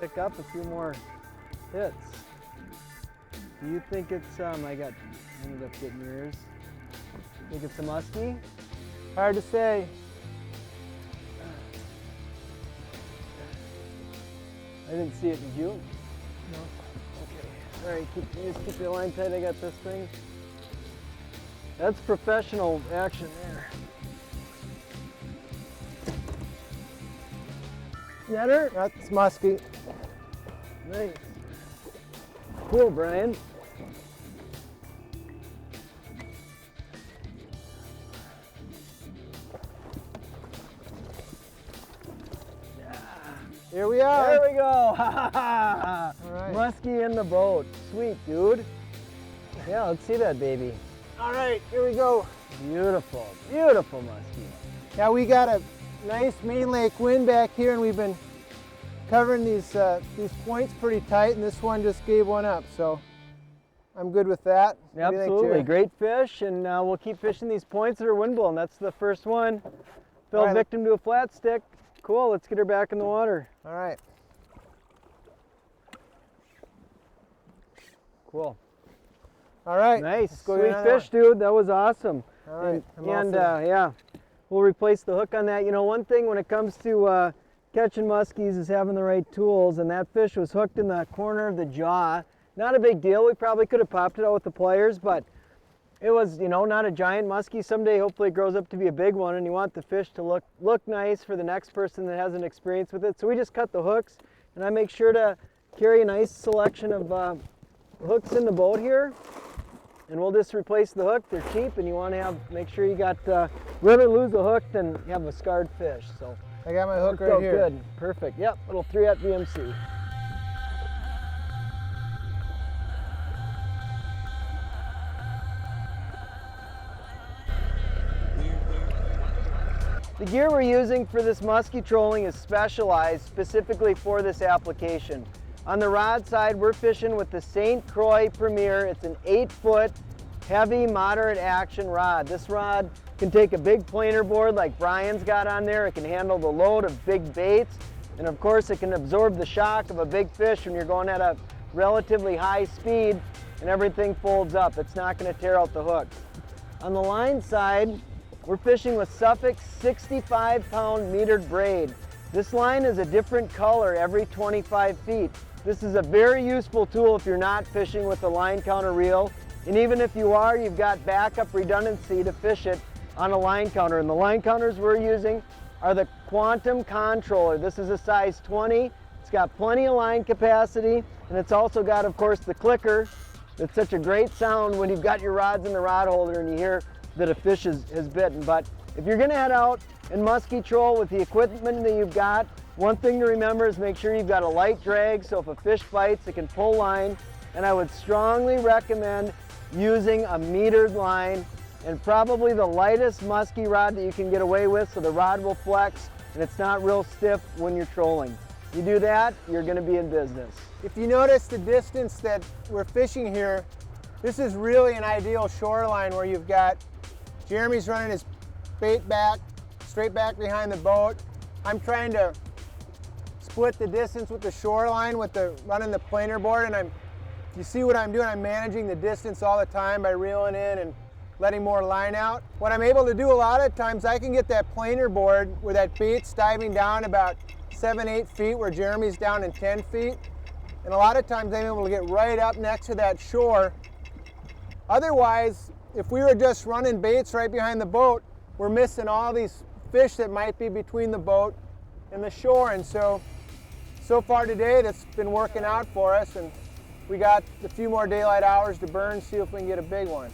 pick up a few more hits. Do you think it's, ended up getting yours. Think it's a muskie? Hard to say. I didn't see it, did you? No. Okay. All right, just keep your line tight. I got this thing. That's professional action there. Netter? That's musky. Nice. Cool, Brian. Here we are. There we go. All right. Musky in the boat. Sweet, dude. Yeah, let's see that baby. All right, here we go. Beautiful, beautiful musky. Yeah, we got a nice main lake wind back here, and we've been covering these points pretty tight, and this one just gave one up, so I'm good with that. Absolutely, great fish, and we'll keep fishing these points that are wind blown. That's the first one. Fell victim to a flat stick. Cool, let's get her back in the water. All right. Cool. All right. Nice, sweet fish, dude. That was awesome. All right. And yeah, we'll replace the hook on that. You know, one thing when it comes to catching muskies is having the right tools, and that fish was hooked in the corner of the jaw. Not a big deal. We probably could have popped it out with the pliers, but it was, you know, not a giant muskie. Someday, hopefully, it grows up to be a big one, and you want the fish to look nice for the next person that hasn't experience with it. So we just cut the hooks, and I make sure to carry a nice selection of hooks in the boat here, and we'll just replace the hook. They're cheap, and you want to make sure you got rather lose a hook than have a scarred fish. So I got my hook right here. Good, perfect. Yep, little 3-aught VMC. The gear we're using for this musky trolling is specialized specifically for this application. On the rod side, we're fishing with the St. Croix Premier. It's an 8-foot, heavy, moderate action rod. This rod can take a big planer board like Brian's got on there. It can handle the load of big baits. And of course, it can absorb the shock of a big fish when you're going at a relatively high speed and everything folds up. It's not going to tear out the hooks. On the line side, we're fishing with Suffolk 65-pound metered braid. This line is a different color every 25 feet. This is a very useful tool if you're not fishing with a line counter reel. And even if you are, you've got backup redundancy to fish it on a line counter. And the line counters we're using are the Quantum Controller. This is a size 20. It's got plenty of line capacity, and it's also got, of course, the clicker. It's such a great sound when you've got your rods in the rod holder and you hear that a fish has bitten. But if you're gonna head out and musky troll with the equipment that you've got, one thing to remember is make sure you've got a light drag, so if a fish bites, it can pull line. And I would strongly recommend using a metered line, and probably the lightest musky rod that you can get away with, so the rod will flex and it's not real stiff when you're trolling. You do that, you're gonna be in business. If you notice the distance that we're fishing here, this is really an ideal shoreline where you've got Jeremy's running his bait back, straight back behind the boat. I'm trying to split the distance with the shoreline with running the planer board, and you see what I'm doing? I'm managing the distance all the time by reeling in and letting more line out. What I'm able to do a lot of times, I can get that planer board where that bait's diving down about 7-8 feet where Jeremy's down in 10 feet. And a lot of times I'm able to get right up next to that shore. Otherwise, if we were just running baits right behind the boat, we're missing all these fish that might be between the boat and the shore. And so far today, that's been working out for us, and we got a few more daylight hours to burn, see if we can get a big one.